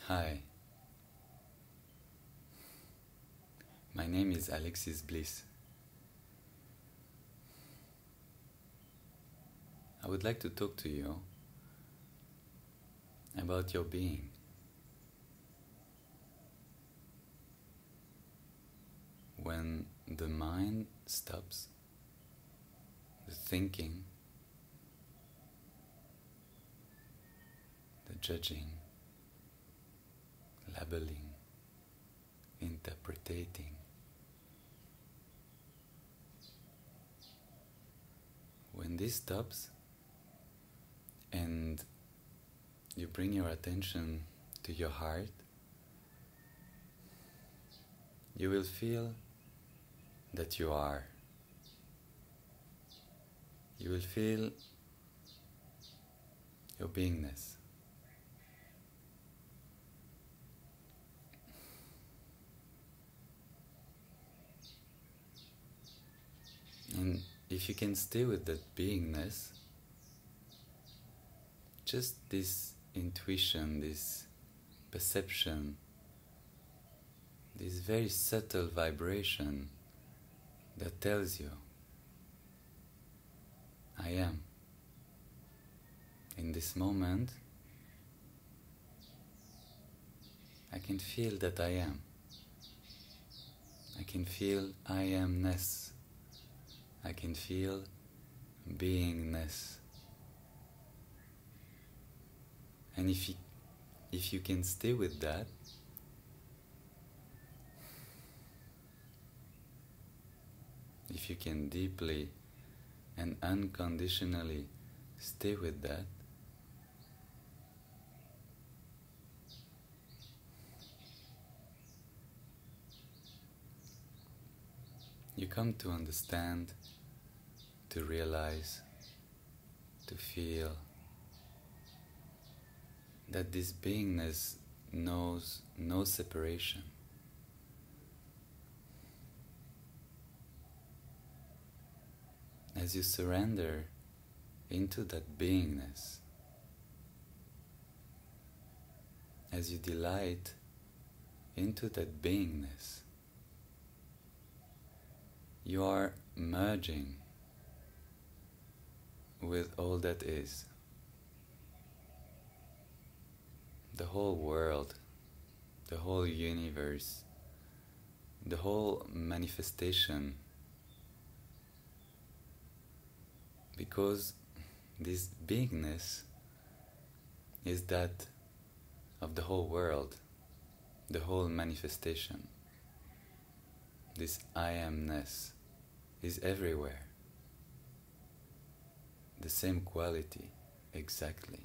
Hi, my name is Alexis Bliss. I would like to talk to you about your being. When the mind stops, the thinking, the judging, labeling, interpreting. When this stops and you bring your attention to your heart, you will feel that you are. You will feel your beingness. And if you can stay with that beingness, just this intuition, this perception, this very subtle vibration that tells you, I am. In this moment, I can feel that I am. I can feel I amness. I can feel beingness. And if you can stay with that, if you can deeply and unconditionally stay with that, you come to understand, to realize, to feel that this beingness knows no separation. As you surrender into that beingness, as you delight into that beingness, you are merging with all that is. The whole world, the whole universe, the whole manifestation. Because this beingness is that of the whole world, the whole manifestation. This I amness is everywhere. The same quality, exactly.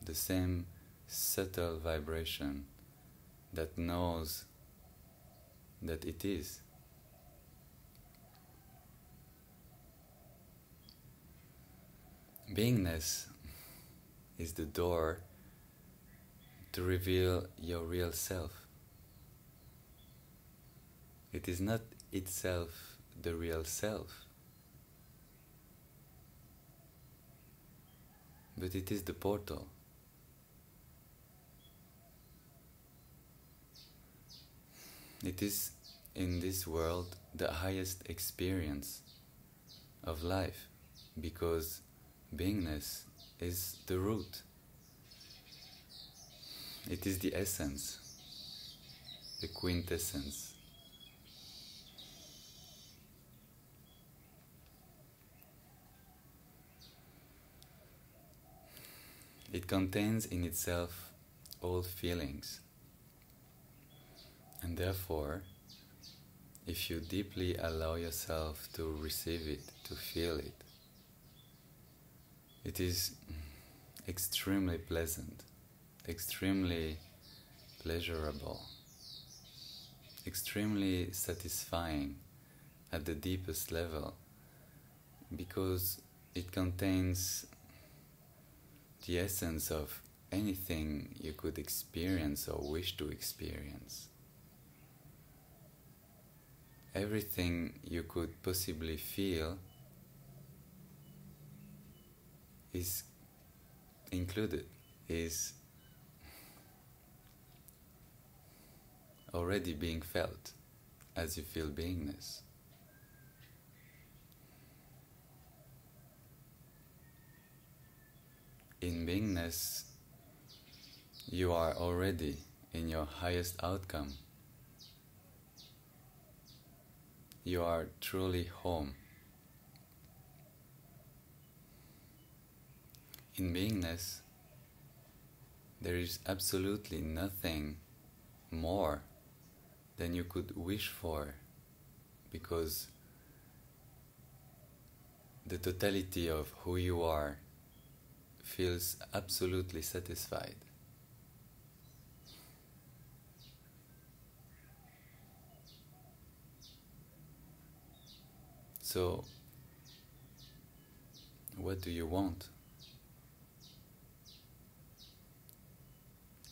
The same subtle vibration that knows that it is. Beingness is the door to reveal your real self. It is not itself the real self, but it is the portal. It is in this world the highest experience of life, because beingness is the root. It is the essence, the quintessence. It contains in itself all feelings, and therefore, if you deeply allow yourself to receive it, to feel it, it is extremely pleasant, extremely pleasurable, extremely satisfying at the deepest level, because it contains the essence of anything you could experience or wish to experience. Everything you could possibly feel is included, is already being felt as you feel beingness. In beingness, you are already in your highest outcome. You are truly home. In beingness, there is absolutely nothing more than you could wish for, because the totality of who you are feels absolutely satisfied. So, what do you want?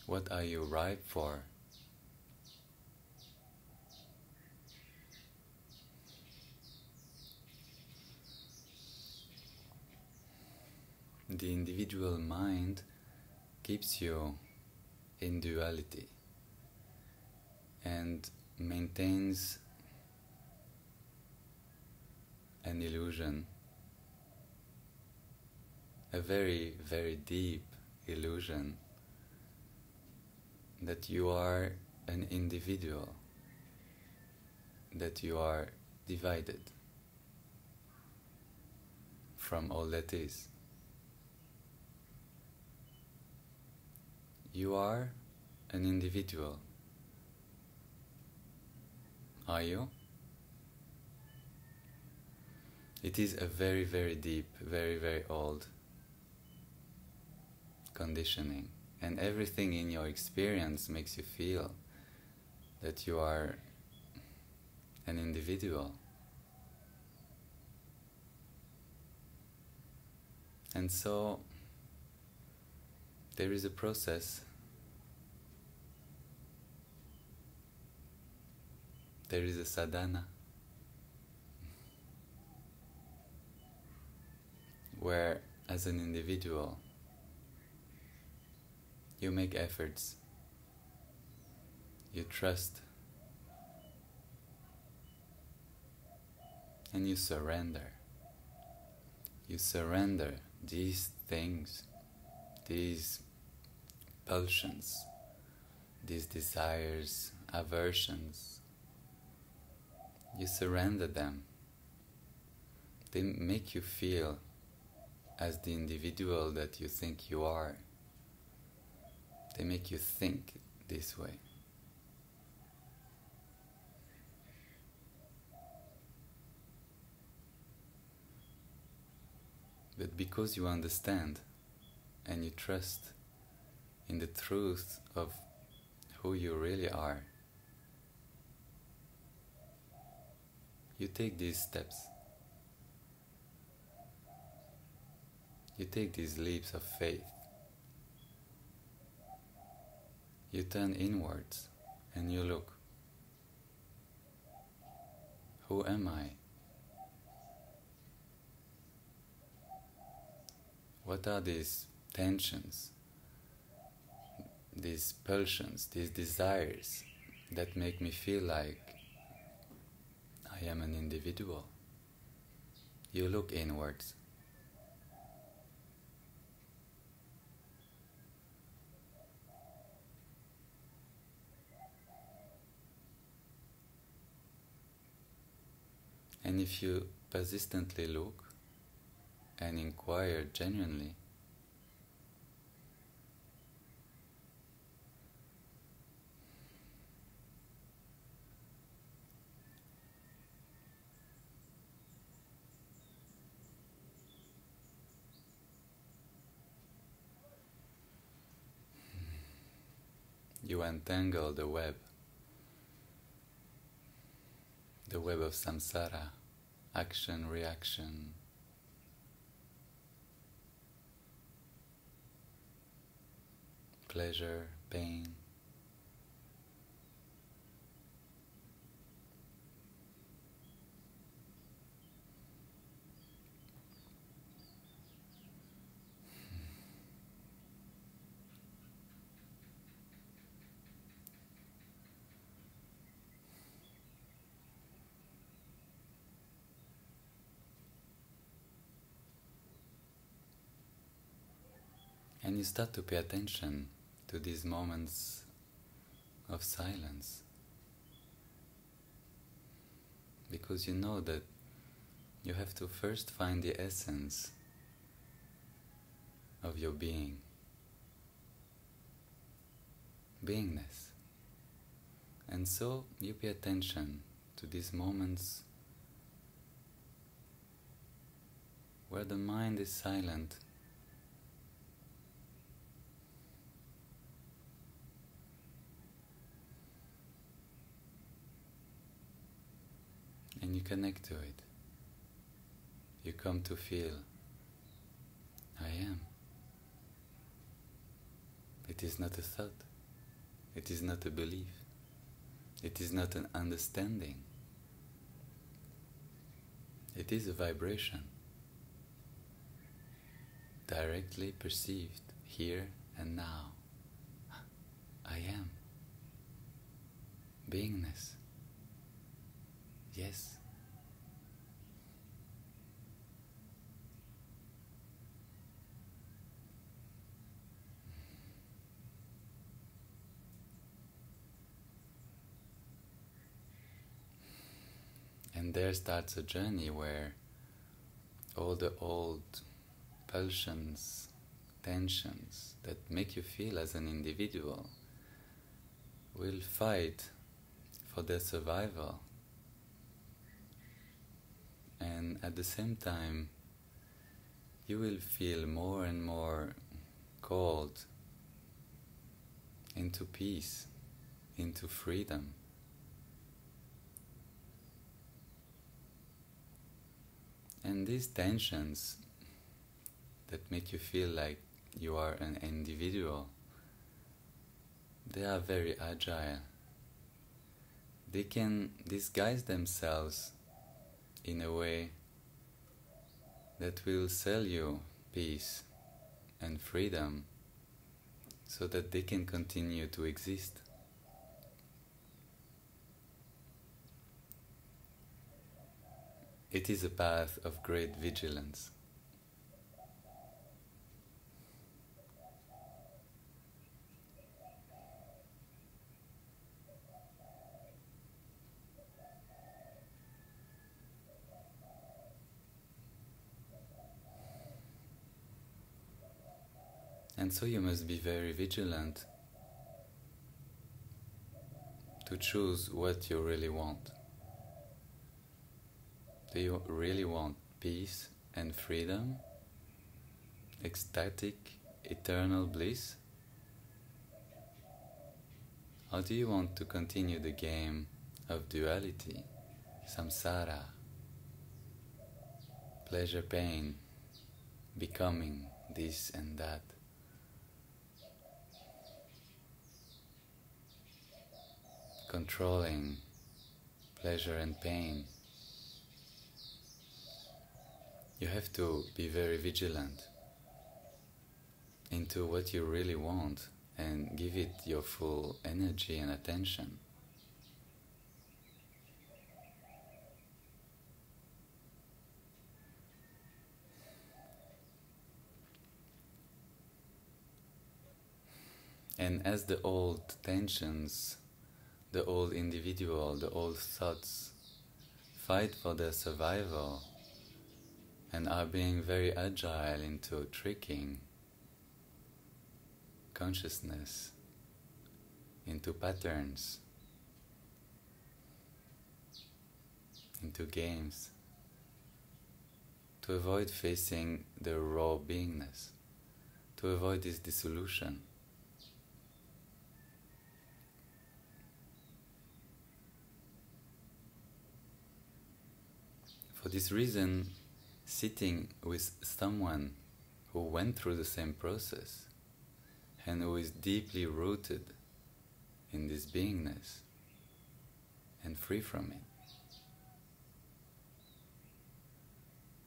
What are you ripe for? The individual mind keeps you in duality and maintains an illusion, a very, very deep illusion, that you are an individual, that you are divided from all that is. You are an individual. Are you? It is a very, very deep, very, very old conditioning, and everything in your experience makes you feel that you are an individual. And so there is a process, there is a sadhana, where as an individual you make efforts, you trust, and you surrender. You surrender these things, these pulsions, these desires, aversions. You surrender them. They make you feel as the individual that you think you are. They make you think this way. But because you understand and you trust in the truth of who you really are, you take these steps. You take these leaps of faith. You turn inwards and you look. Who am I? What are these tensions, these pulsions, these desires that make me feel like I am an individual? You look inwards. And if you persistently look and inquire genuinely, you untangle the web of samsara, action, reaction, pleasure, pain. And you start to pay attention to these moments of silence, because you know that you have to first find the essence of your being, beingness. And so you pay attention to these moments where the mind is silent, and you connect to it. You come to feel, I am. It is not a thought. It is not a belief. It is not an understanding. It is a vibration, directly perceived here and now. I am. Beingness. Yes. And there starts a journey where all the old pulsions, tensions that make you feel as an individual will fight for their survival. And at the same time, you will feel more and more called into peace, into freedom. And these tensions that make you feel like you are an individual, they are very agile. They can disguise themselves in a way that will sell you peace and freedom so that they can continue to exist. It is a path of great vigilance. And so you must be very vigilant to choose what you really want. Do you really want peace and freedom? Ecstatic, eternal bliss? Or do you want to continue the game of duality, samsara, pleasure, pain, becoming this and that? Controlling pleasure and pain. You have to be very vigilant into what you really want and give it your full energy and attention. And as the old tensions, the old individual, the old thoughts fight for their survival and are being very agile into tricking consciousness into patterns, into games, to avoid facing the raw beingness, to avoid this dissolution. For this reason, sitting with someone who went through the same process and who is deeply rooted in this beingness and free from it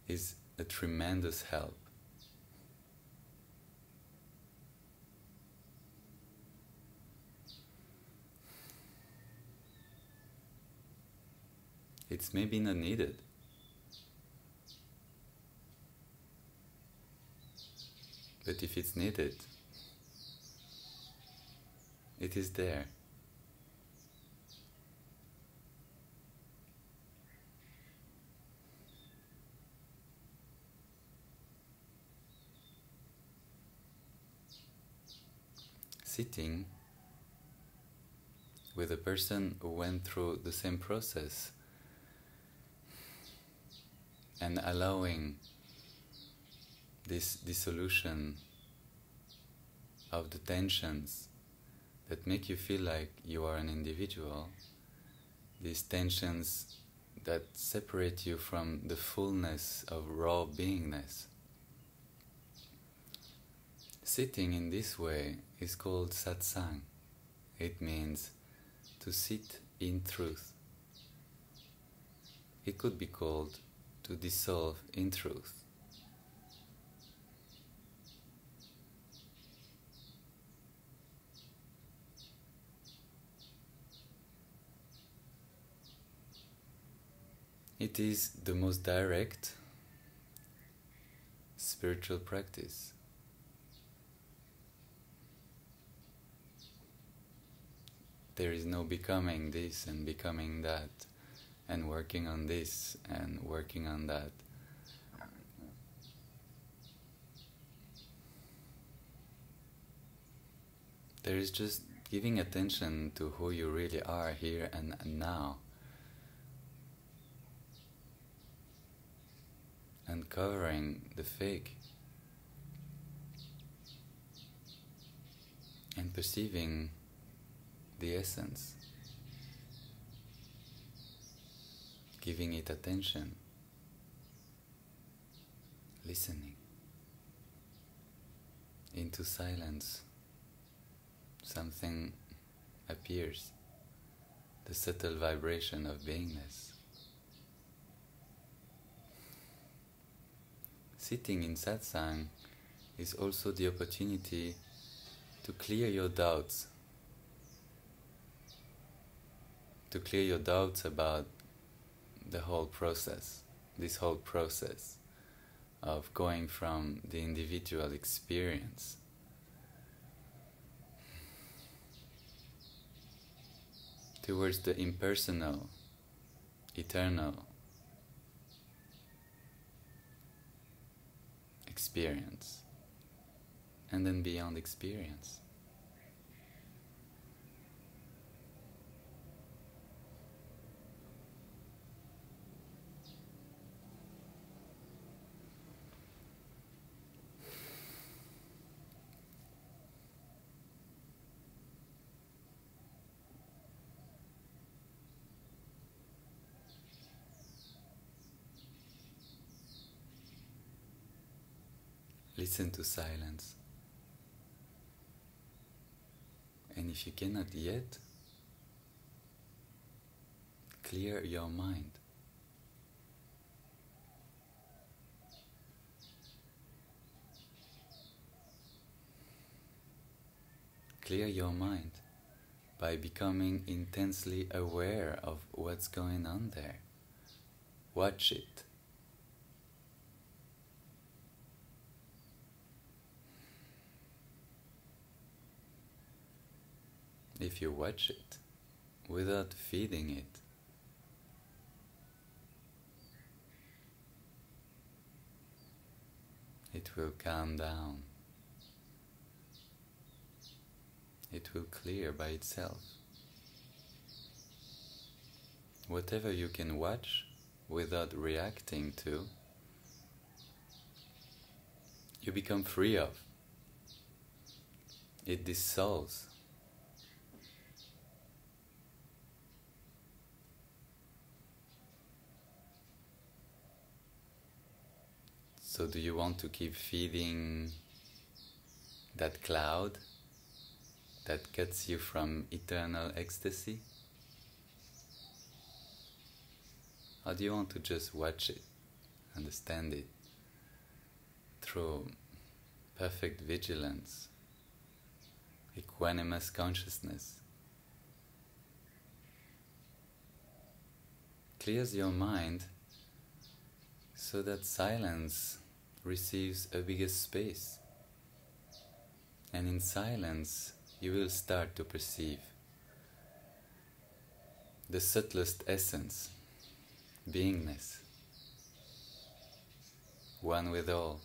is a tremendous help. It's maybe not needed. But if it's needed, it is there. Sitting with a person who went through the same process and allowing this dissolution of the tensions that make you feel like you are an individual, these tensions that separate you from the fullness of raw beingness. Sitting in this way is called satsang. It means to sit in truth. It could be called to dissolve in truth. It is the most direct spiritual practice. There is no becoming this and becoming that, and working on this and working on that. There is just giving attention to who you really are here and now. Uncovering the fake and perceiving the essence, giving it attention, listening into silence. Something appears, the subtle vibration of beingness. Sitting in satsang is also the opportunity to clear your doubts. To clear your doubts about the whole process, this whole process of going from the individual experience towards the impersonal, eternal experience, and then beyond experience. Listen to silence. And if you cannot yet, clear your mind. Clear your mind by becoming intensely aware of what's going on there. Watch it. If you watch it without feeding it, it will calm down. It will clear by itself. Whatever you can watch without reacting to, you become free of. It dissolves. So do you want to keep feeding that cloud that cuts you from eternal ecstasy? Or do you want to just watch it, understand it through perfect vigilance, equanimous consciousness? Clears your mind so that silence receives a bigger space. And in silence, you will start to perceive the subtlest essence, beingness, one with all,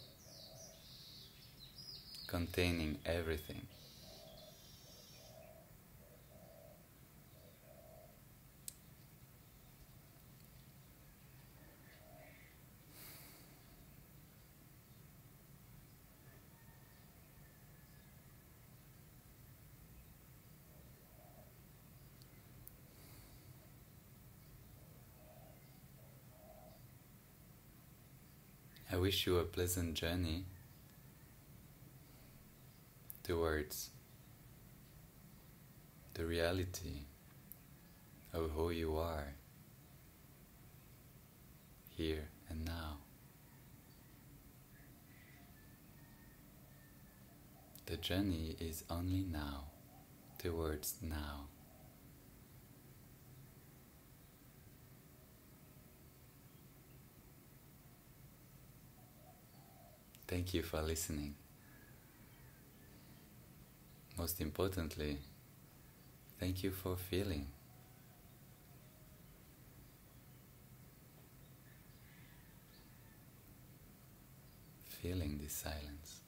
containing everything. I wish you a pleasant journey towards the reality of who you are here and now. The journey is only now, towards now. Thank you for listening. Most importantly, thank you for feeling. Feeling this silence.